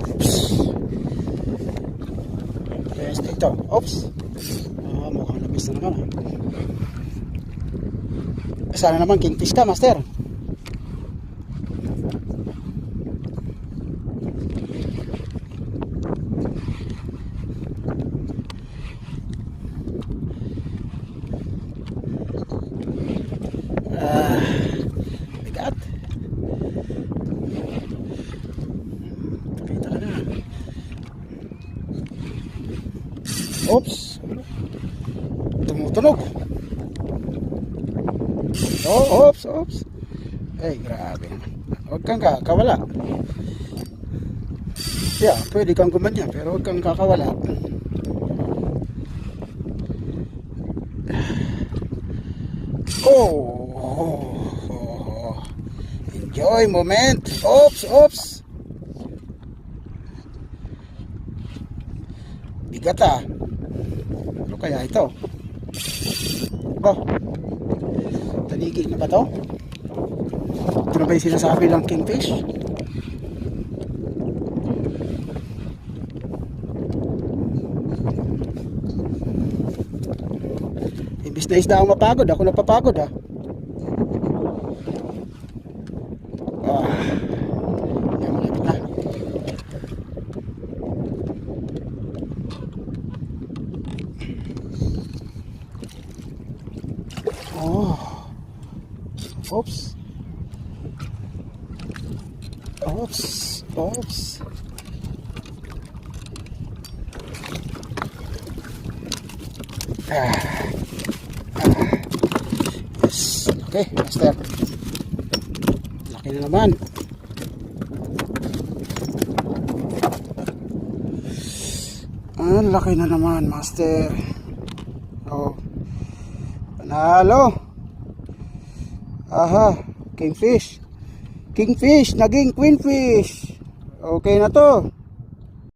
Oops. Yes, dito. Oops. Mukhang nabis na naman. Sana naman kingfish ka, master. Bigat. Pakita ka na. Oops. Tumutunog. Oh, oops. Ay, grabe naman. Huwag kang kakawala. Yeah, pwede kang gumanyan, pero huwag kang kakawala. Oh. Enjoy moment. Oops. Bigat ah. Ano kaya ito? Oh. Taligi na ba to? Ito na ba yung sinasabi ng kingfish? Imbis na isda ang mapagod, ako napapagod ah. Yan, malapit na. Oops. Yes. Okay, master. Laki na naman. Laki na naman, master. Oh. Panalo. Aha, kingfish, naging queenfish. Okay na to.